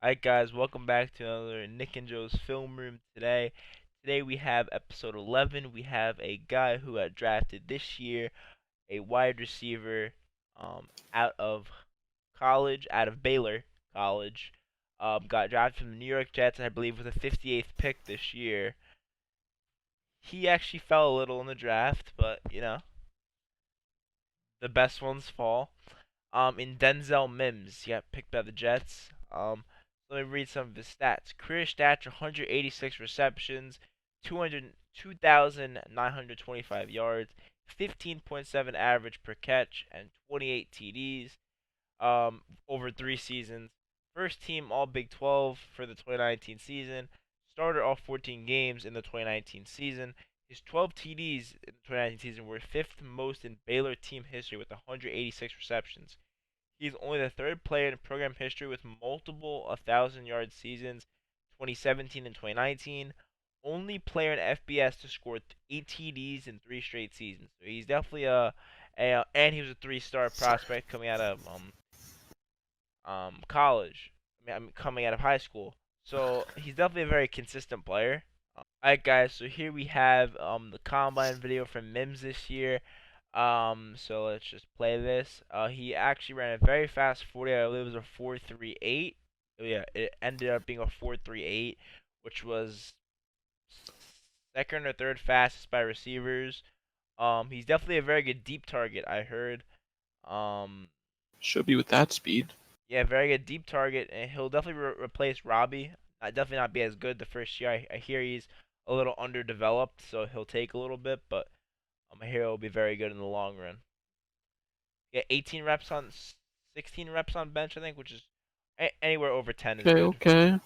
Alright guys, welcome back to another Nick and Joe's Film Room today. Today we have episode 11. We have a guy who got drafted this year, a wide receiver out of college, out of Baylor College. Got drafted from the New York Jets, I believe, with a 58th pick this year. He actually fell a little in the draft, but, the best ones fall. In Denzel Mims, he got picked by the Jets. Let me read some of his stats. Career stats: 186 receptions, 2,925 yards, 15.7 average per catch, and 28 TDs. Over 3 seasons. First team All Big 12 for the 2019 season. Started all 14 games in the 2019 season. His 12 TDs in the 2019 season were fifth most in Baylor team history with 186 receptions. He's only the third player in program history with multiple 1,000-yard seasons, 2017 and 2019. Only player in FBS to score 8 TDs in 3 straight seasons. So he's definitely and he was a 3-star prospect coming out of college. Coming out of high school. So he's definitely a very consistent player. Alright guys, so here we have the combine video from Mims this year. So let's just play this. He actually ran a very fast 40. I believe it was a 4.38. Yeah, it ended up being a 4.38, which was second or third fastest by receivers. He's definitely a very good deep target, I heard. Should be with that speed. Yeah, very good deep target, and he'll definitely replace Robbie. Definitely not be as good the first year. I hear he's a little underdeveloped, so he'll take a little bit, but I hear he'll be very good in the long run. Yeah, 18 reps on, 16 reps on bench, I think, which is anywhere over 10 is good. Okay.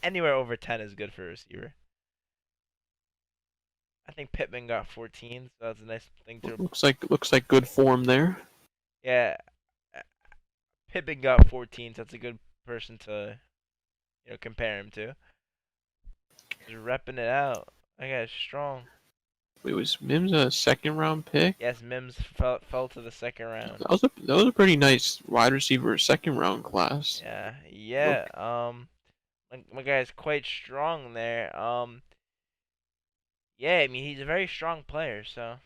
Anywhere over 10 is good for a receiver. I think Pittman got 14, so that's a nice thing to. Looks like good form there. Yeah, Pittman got 14, so that's a good person to, compare him to. Just repping it out. That guy's strong. Wait, was Mims a second round pick? Yes, Mims fell to the second round. That was a pretty nice wide receiver second round class. Yeah. My guy's quite strong there. Yeah, I mean he's a very strong player. So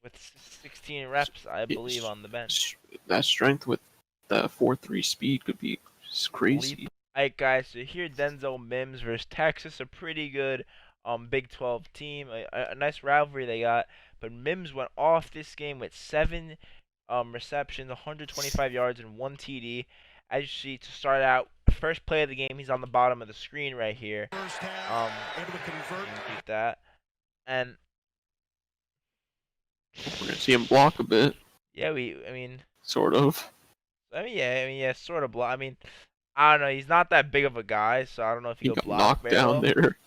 with 16 reps, I believe on the bench. That strength with the 4.3 speed could be crazy. Alright, guys. So here Denzel Mims versus Texas, a pretty good Big 12 team. A nice rivalry they got. But Mims went off this game with 7 receptions, 125 yards, and 1 TD. As you see, to start out, first play of the game, he's on the bottom of the screen right here. Beat that. And we're gonna see him block a bit. Yeah, I mean, sort of. Yeah, sort of block. I mean, I don't know. He's not that big of a guy, so I don't know if He he'll got block knocked very down well. there.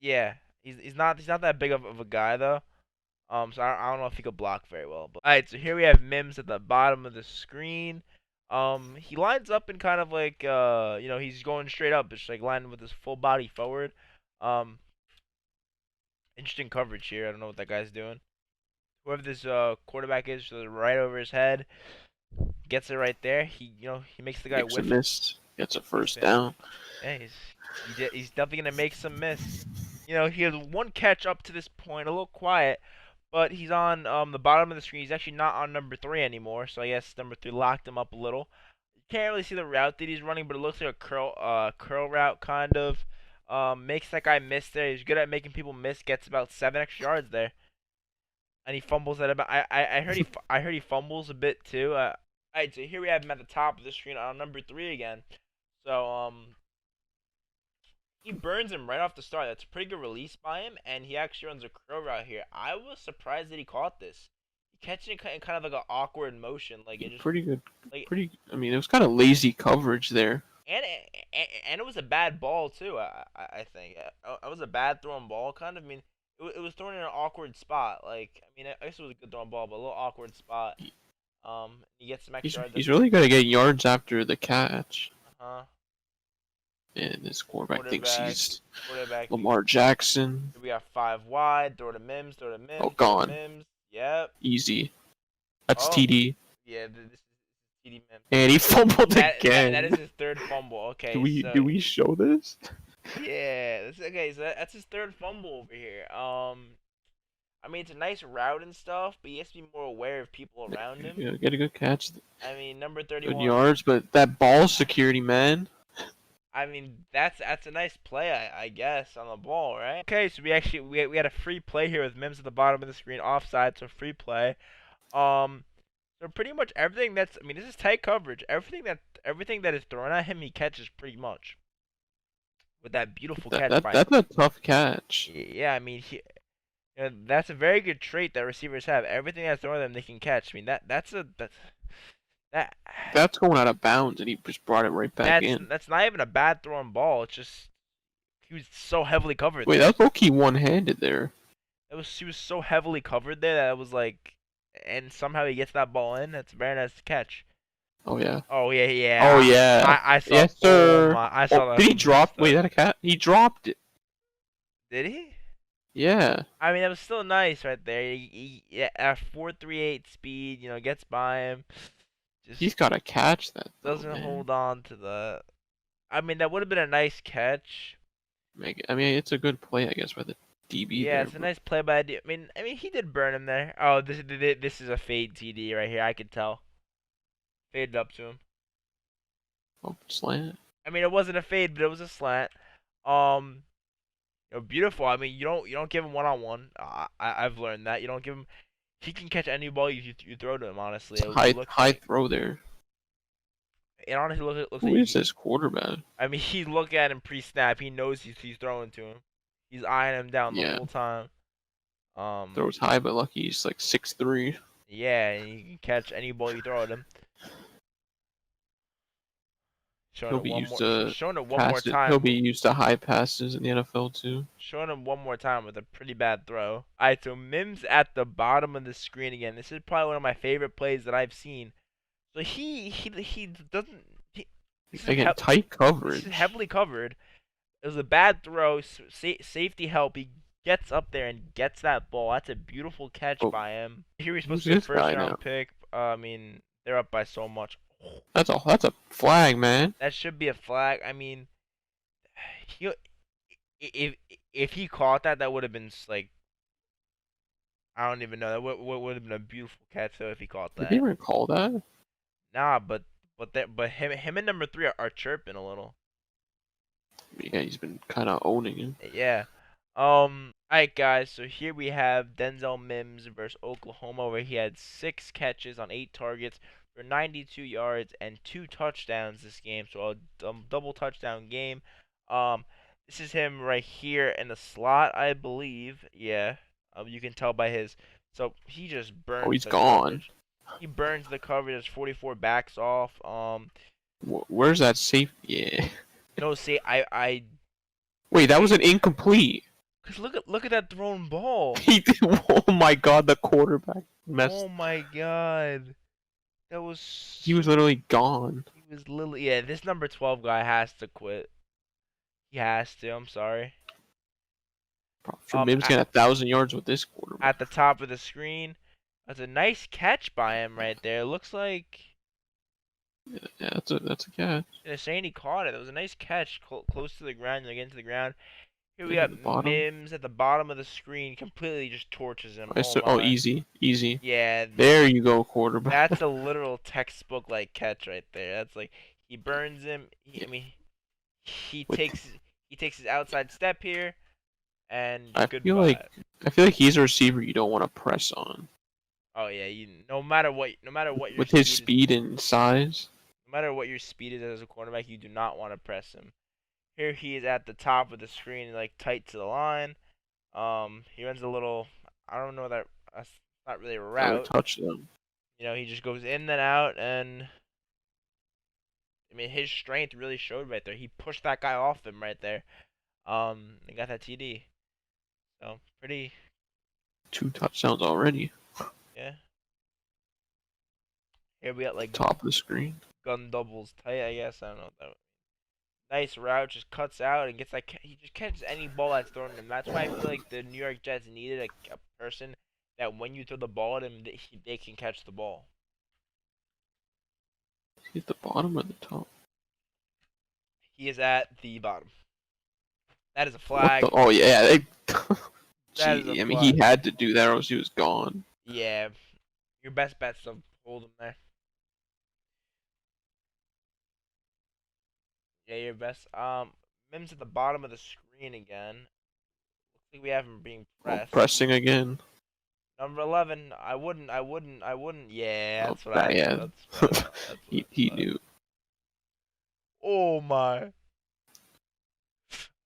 Yeah, he's not that big of a guy though. So I don't know if he could block very well. But alright, so here we have Mims at the bottom of the screen. He lines up in kind of like he's going straight up, it's like lining with his full body forward. Interesting coverage here. I don't know what that guy's doing. Whoever this quarterback is, so right over his head, gets it right there. He makes the guy Makes a whiff. miss. Gets a first down. Yeah, he's definitely gonna make some miss. He has one catch up to this point, a little quiet, but he's on the bottom of the screen. He's actually not on number 3 anymore, so I guess number 3 locked him up a little. You can't really see the route that he's running, but it looks like a curl route kind of. Makes that guy miss there. He's good at making people miss. Gets about 7 extra yards there, and he fumbles at about. I heard he fumbles a bit too. Alright, so here we have him at the top of the screen on number 3 again. So he burns him right off the start. That's a pretty good release by him, and he actually runs a curl route here. I was surprised that he caught this. He catches it in kind of like an awkward motion, like it just pretty good. I mean, it was kind of lazy coverage there. And it was a bad ball too. I think it was a bad thrown ball, kind of. I mean, it was thrown in an awkward spot. Like I mean, I guess it was a good thrown ball, but a little awkward spot. He gets some extra yards. He's really gonna get yards after the catch. And this quarterback thinks he's Lamar Jackson. We got 5 wide. Throw to Mims. Oh, gone. Mims. Yep. Easy. That's TD. Yeah, this is TD Mims. And he fumbled That is again. his third fumble. Do Okay, we so do we show this? yeah, okay, so that's his third fumble over here. I mean it's a nice route and stuff, but he has to be more aware of people around him. Yeah, get a good catch, I mean, number good 31. yards, but that ball security, man. I mean, that's a nice play, I guess, on the ball, right? Okay, so we had a free play here with Mims at the bottom of the screen, offside, so free play. Um, so pretty much everything that's, I mean, this is tight coverage. Everything that is thrown at him, he catches pretty much with that beautiful catch by him. That's a tough catch. Yeah, I mean, that's a very good trait that receivers have. Everything that's thrown at them, they can catch. I mean, that That's going out of bounds, and he just brought it right back in. that's not even a bad thrown ball. It's just he was so heavily covered Wait, there. that's low key one-handed there. He was so heavily covered there that it was like, and somehow he gets that ball in. That's a very nice catch. Oh yeah. Oh yeah, Oh yeah. yeah. I saw. Yes, Oh sir. my! I Oh, saw that did he from the drop? Wait, start. that a cat? He dropped it. Did he? Yeah. I mean, that was still nice right there. Yeah, at 4.38 speed, gets by him. Just He's got to catch that though, doesn't man. hold on to the. I mean, that would have been a nice catch. I mean, it's a good play, I guess, by the DB Yeah, there. it's a But nice play by. I mean, he did burn him there. Oh, this is a fade TD right here. I could tell. Faded up to him. oh, slant. I mean, it wasn't a fade, but it was a slant. Um, beautiful. I mean, you don't give him one on one. I've learned that you don't give him. He can catch any ball you throw to him. Honestly, It's a it looks high like throw there. it honestly looks Who like is this quarterback? I mean, he look at him pre-snap. He knows he's throwing to him. He's eyeing him down the Yeah, whole time. throws high, but lucky he's like 6'3". Yeah, and he can catch any ball you throw at him. He'll be used to passes. He'll Time. be used to high passes in the NFL too. Showing him one more time with a pretty bad throw. Alright, so Mims at the bottom of the screen again. This is probably one of my favorite plays that I've seen. So he doesn't. Again, tight This is coverage. heavily covered. It was a bad throw. Safety help. He gets up there and gets that ball. That's a beautiful catch Oh, by him. Here he's supposed who's to be a this first guy now? round pick. I mean, they're up by so much. That's a flag, man. That should be a flag. I mean, he if if he caught that, that would have been like I don't even know. That would have been a beautiful catch though if he caught Did they that. recall that? Nah, but him and number 3 are chirping a little. Yeah, he's been kind of owning him. Yeah. Alright, guys. So here we have Denzel Mims versus Oklahoma, where he had 6 catches on 8 targets for 92 yards and 2 touchdowns this game. So a double touchdown game. This is him right here in the slot, I believe. Yeah. You can tell by his. So he just Oh, burns he's the gone. coverage. He burns the coverage as 44 backs off. Where's that safe? Yeah. No, see, I. Wait, that was an incomplete. Cause look at that thrown ball. Oh my god, the quarterback messed. Oh my god. That was. He was literally gone. He was literally. Yeah, this number 12 guy has to quit. He has to. I'm sorry. Sure, Mims getting 1,000 yards with this quarterback. At the top of the screen, that's a nice catch by him right there. It looks like. Yeah, that's a catch. They're saying he caught it. It was a nice catch, close to the ground. Again to the ground. Here we At got the bottom. Mims at the bottom of the screen. Completely just torches him. Oh, easy. Yeah. There you go, quarterback. That's a literal textbook like catch right there. That's like he burns him. I mean, he takes his outside step here, and I goodbye. feel like he's a receiver you don't want to press on. Oh yeah, no matter what your With his speed and size. no matter what your speed is as a cornerback, you do not want to press him. Here he is at the top of the screen, like tight to the line. He runs a little. I don't know that's not really a route. Touch them. He just goes in and out, and I mean his strength really showed right there. He pushed that guy off him right there. And got that TD. So pretty. 2 touchdowns already. Yeah. Here we got like Top of the screen. gun doubles tight. I guess I don't know what that. Nice route, just cuts out and gets that. He just catches any ball that's thrown at him. That's why I feel like the New York Jets needed a person that when you throw the ball at him, they can catch the ball. He's the bottom or the top? He is at the bottom. That is a What the? flag. Oh yeah, they. That is a Gee, I mean, he flag. had to do that, or else he was gone. Yeah, your best bet's to hold him there. Yeah, your best. Mims at the bottom of the screen again. Looks like we have him being Oh, pressed. pressing again. Number 11. I wouldn't. Yeah, Oh, that's what that, I. yeah. That's what I thought. That's what he I thought. knew. Oh my.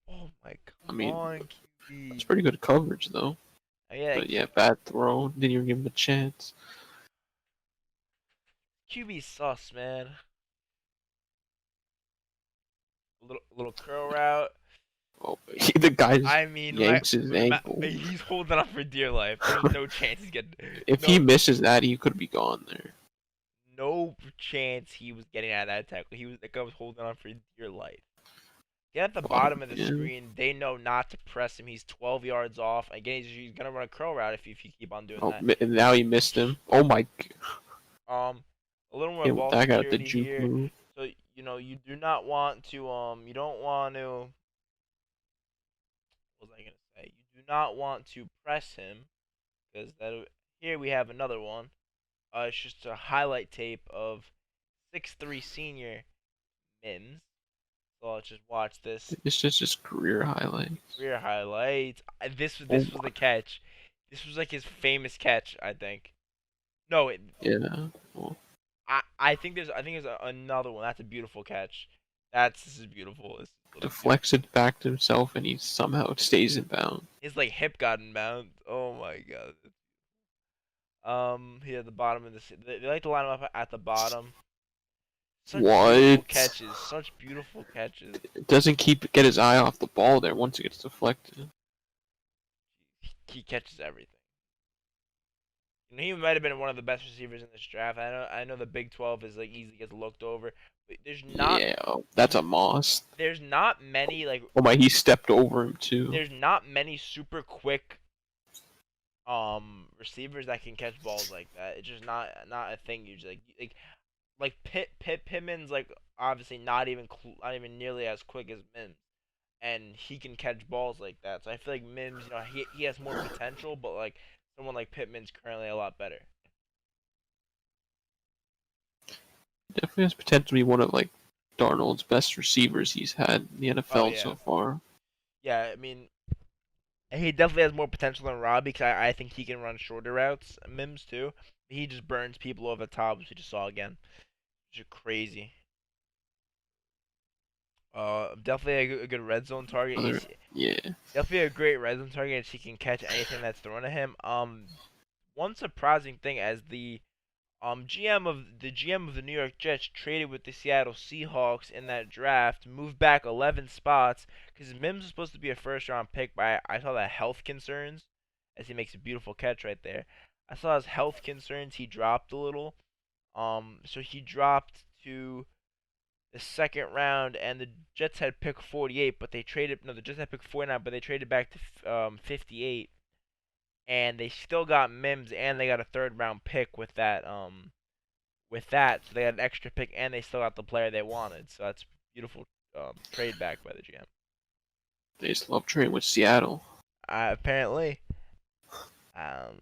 Oh my. I Come mean, on, that's QB. pretty good coverage though. Yeah, But yeah, bad throw. Didn't even give him a chance. QB sus, man. A little curl route. Oh, the guy I mean, yanks his ankle. he's holding on for dear life. There's no chance he's getting If he no misses that, he could be gone there. no chance he was getting out of that tackle. The guy was holding on for dear life. Get at the bottom Bottom, of the yeah. screen. They know not to press him. He's 12 yards off. Again, he's gonna run a curl route if you keep on doing Oh, that. and now he missed him. Oh my! A little more Hit with ball that guy with the security juke here. move. So you do not want to you don't want to. What was I gonna say? You do not want to press him because that here we have another one. It's just a highlight tape of 6'3" senior Mims. So let's just watch this It's just career highlights. career highlights. Oh This was my! the catch. This was like his famous catch, I think. No, Yeah. Well, I think there's another one. That's a beautiful catch. This is beautiful. This is literally beautiful. deflects it back to himself, and he somehow stays in bounds. His like hip got in bounds. Oh my god. Here at the bottom of this, they like to line him up at the bottom. Such beautiful What? catches. Such beautiful catches. It doesn't get his eye off the ball there once it gets deflected. He catches everything. He might have been one of the best receivers in this draft. I know the Big 12 is like easily gets looked over, but Yeah, oh, that's a moss. there's not many like Oh my, he stepped over him too. there's not many super quick receivers that can catch balls like that. It's just not a thing usually. Like Pittman's like obviously not even nearly as quick as Mims, and he can catch balls like that. So I feel like Mims, he has more potential, but like someone like Pittman's currently a lot better. Definitely has potential to be one of like Darnold's best receivers he's had in the Oh NFL yeah, so far. yeah. I mean, he definitely has more potential than Robbie because I think he can run shorter routes. Mims too. He just burns people over the top, which we just saw again. Which is crazy. Definitely a good red zone target. Other, yeah, Definitely a great red zone target. And she can catch anything that's thrown at him. One surprising thing as the GM of the New York Jets traded with the Seattle Seahawks in that draft, moved back 11 spots because Mims was supposed to be a first round pick, but I saw that health concerns as he makes a beautiful catch right there. I saw his health concerns. He dropped a little. So he dropped to the second round, and the Jets had pick 48, but they traded. No, the Jets had pick 49, but they traded back to 58, and they still got Mims, and they got a third round pick with that. So they got an extra pick, and they still got the player they wanted. So that's beautiful trade back by the GM. they just love trading with Seattle. Apparently, um,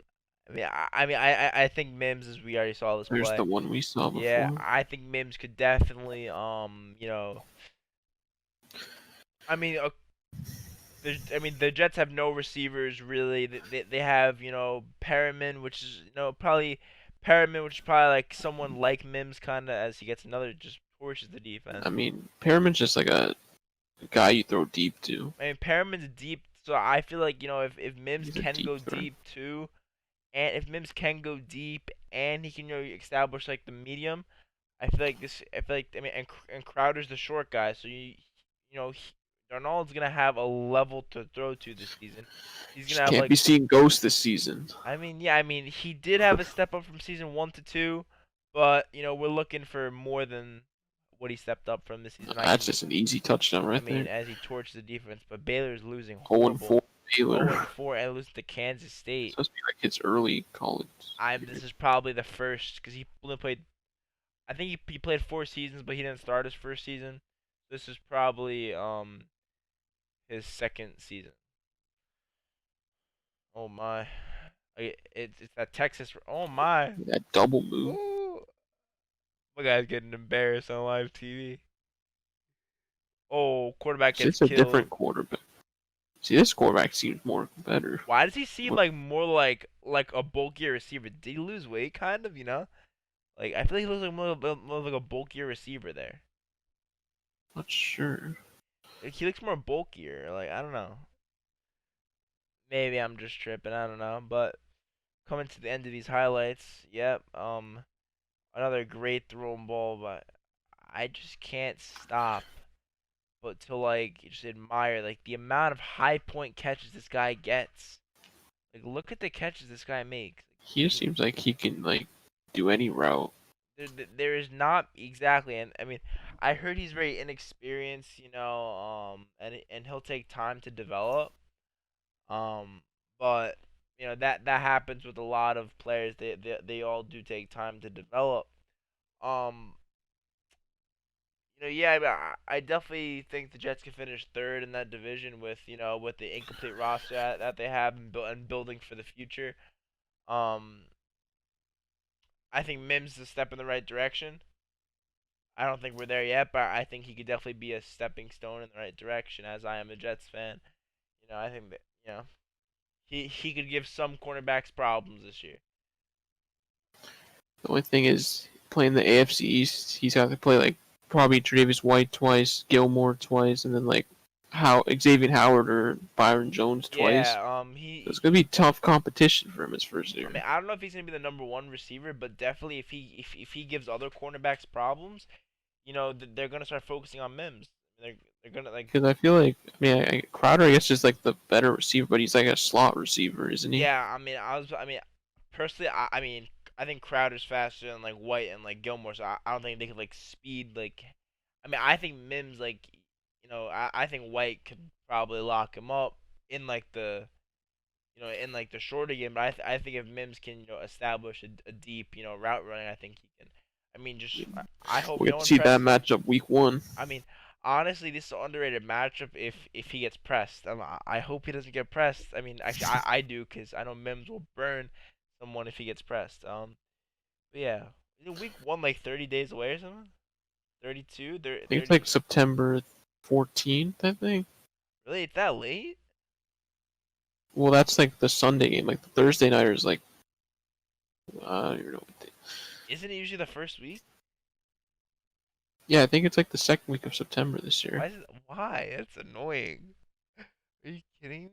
I think Mims, as we already saw this There's play. the one we saw Yeah, before. I think Mims could definitely I mean, the Jets have no receivers really. They have Perriman, which is like someone like Mims kind of as he gets another just torches the defense. I mean, Perriman's just like a guy you throw deep to. I mean Perriman's deep, so I feel like if Mims He's a can deep go threat. deep too, and if Mims can go deep and he can establish like the medium, I feel like and Crowder's the short guy, so you know he, Darnold's gonna have a level to throw to this season. He's gonna Just have can't like be seeing ghosts this season. he did have a step up from season 1 to 2, but we're looking for more than what he stepped up from this season. That's just an easy touchdown right there. As he torched the defense, but Baylor's losing 0 and horrible, 4 Baylor. 0-4, and losing to Kansas State. Supposed to be like his early college This years. is probably the first because he only played. I think he played 4 seasons, but he didn't start his first season. This is probably his second season. Oh my, it's that Texas. Oh my, That double move. ooh, my guy's getting embarrassed on live TV. Oh, quarterback See, gets it's a killed. different quarterback. See, this quarterback seems more better. Why does he seem More, like more like a bulkier receiver? Did he lose weight, kind of? Like I feel like he looks like more like a bulkier receiver there. not sure. Like, he looks more bulkier. Like I don't know. Maybe I'm just tripping. I don't know. But coming to the end of these highlights, yep. Another great throwing ball, but I just can't stop but to like just admire like the amount of high point catches this guy gets. Like look at the catches this guy makes. He just seems like he can like do any route. There is not exactly, and I mean, I heard he's very inexperienced, and he'll take time to develop. Um, but that happens with a lot of players. They all do take time to develop. Um, yeah, I definitely think the Jets can finish third in that division with with the incomplete roster that they have and building for the future. Um, I think Mims is a step in the right direction. I don't think we're there yet, but I think he could definitely be a stepping stone in the right direction. As I am a Jets fan, I think that he could give some cornerbacks problems this year. The only thing is playing the AFC East, he's got to play like probably Tre'Davious White twice, Gilmore twice, and then like how Xavier Howard or Byron Jones twice. Yeah, So it's gonna be tough competition for him his first I mean, year. I don't know if he's gonna be the number one receiver, but definitely if he gives other cornerbacks problems, they're gonna start focusing on Mims. They're gonna like. Because I feel like Crowder, I guess, is like the better receiver, but he's like a slot receiver, isn't he? Yeah, I mean, personally, I think Crowder's faster than like White and like Gilmore, so I don't think they could like speed like. I mean, I think Mims like, I think White could probably lock him up in like in like the shorter game, but I think if Mims can establish a deep route running, I think he can. I mean, just I hope We no get to one see that presses. matchup week one. I mean, honestly, this is an underrated matchup if he gets pressed. I hope he doesn't get pressed. I mean, actually, I do because I know Mims will burn someone if he gets pressed. But yeah, isn't week one like 30 days away or something? 32, I think it's 30. like September 14th, I think. Really, it's that late? Well, that's like the Sunday game. Like the Thursday night is like, I don't even know what day. Isn't it usually the first week? Yeah, I think it's like the second week of September this Why year. is it? Why? It's annoying. Are you kidding me?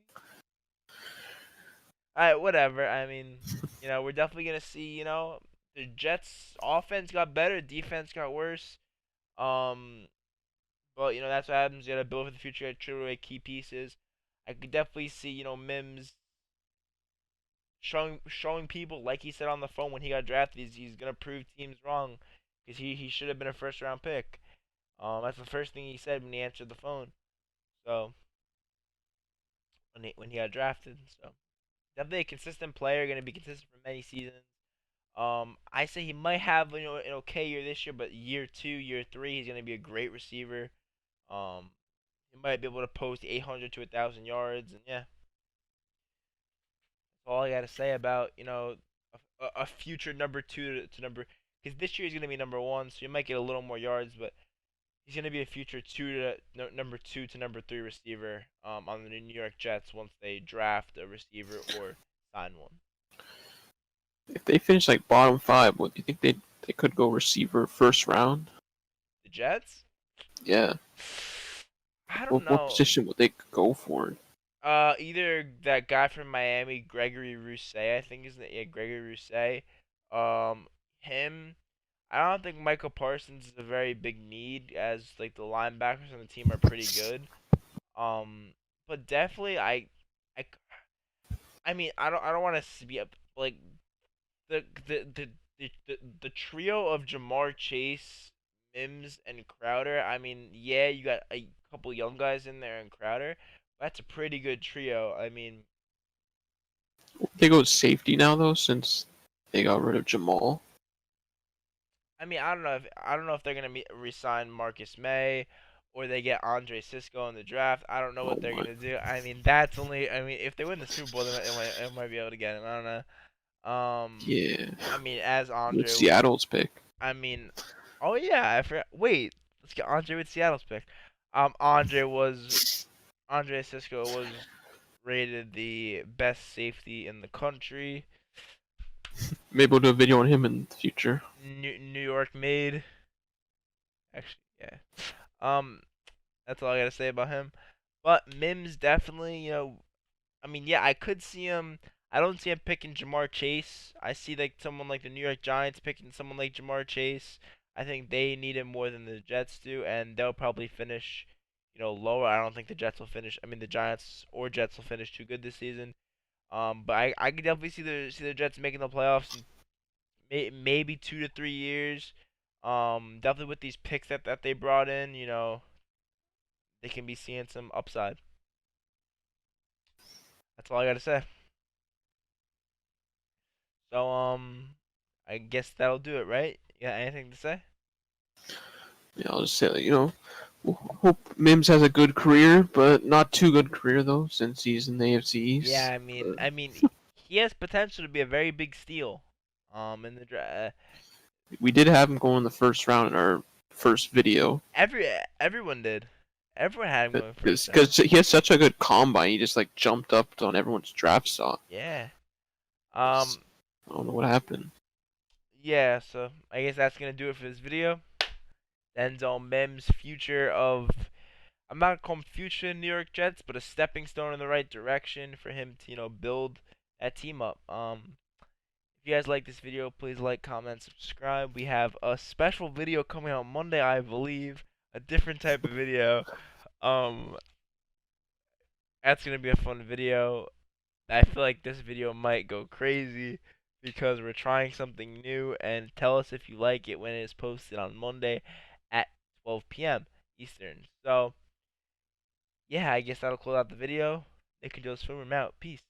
Alright, whatever. I mean, we're definitely gonna see. The Jets' offense got better, defense got worse. Um, But that's what happens. You gotta build for the future. You gotta trade away key pieces. I could definitely see Mims showing people like he said on the phone when he got drafted. He's gonna prove teams wrong because he should have been a first round pick. That's the first thing he said when he answered the phone. So when he got drafted, so definitely a consistent player, gonna be consistent for many seasons. I say he might have an okay year this year, but year two, year three, he's gonna be a great receiver. Um, he might be able to post 800 to 1,000 yards, and yeah, that's all I gotta say about a future number two to number. Because this year he's gonna be number one, so he might get a little more yards, but he's gonna be a future number two to number three receiver on the New York Jets once they draft a receiver or sign one. If they finish like bottom five, what do you think they could go receiver first round? The Jets? Yeah. I don't What know. position would they go for? Either that guy from Miami, Gregory Rousset, I think is yeah, Gregory Rousset. Um, him. I don't think Michael Parsons is a very big need as like the linebackers on the team are pretty good. Um, but definitely I, I mean I don't want to be up like the the the the trio of Jamar Chase, Mims, and Crowder. I mean, yeah, you got a couple young guys in there and Crowder. That's a pretty good trio. I mean, They go safety now though, since they got rid of Jamal. I mean, I don't know if they're gonna resign Marcus May, or they get Andre Cisco in the draft. I don't know Oh what they're my. gonna do. I mean, that's only. I mean, if they win the Super Bowl, it might be able to get him. I don't know. Yeah. I mean, as With Andre, Seattle's pick. I mean, oh yeah, I forgot. Wait, let's get Andre with Seattle's pick. Andre was Andre Cisco was rated the best safety in the country. Maybe we'll do a video on him in the future. New York made. Actually, yeah. Um, that's all I gotta say about him. But Mims definitely, I mean, yeah, I could see him. I don't see him picking Jamar Chase. I see like someone like the New York Giants picking someone like Jamar Chase. I think they need him more than the Jets do, and they'll probably finish, lower. I don't think the Jets will finish. I mean, the Giants or Jets will finish too good this season. But I could definitely see the Jets making the playoffs in maybe 2 to 3 years. Definitely with these picks that they brought in, they can be seeing some upside. That's all I gotta say. So I guess that'll do it, right? You got anything to say? Yeah, I'll just say that, hope Mims has a good career, but not too good career though, since he's in the AFC Yeah, East. I mean, he has potential to be a very big steal. In the draft, We did have him go in the first round in our first video. everyone did. Everyone had him going first round. Because he has such a good combine, he just like jumped up on everyone's draft stock. Yeah. Just, Um. I don't know what happened. Yeah. So I guess that's gonna do it for this video. Denzel Mims, future of I'm not gonna call him future New York Jets, but a stepping stone in the right direction for him to build that team up. If you guys like this video, please like, comment, subscribe. We have a special video coming out Monday, I believe. A different type of video. Um, that's gonna be a fun video. I feel like this video might go crazy because we're trying something new. And tell us if you like it when it is posted on Monday at 12 p.m. Eastern. So yeah, I guess that'll close out the video. Nick and Joe's Swimmer out. Peace.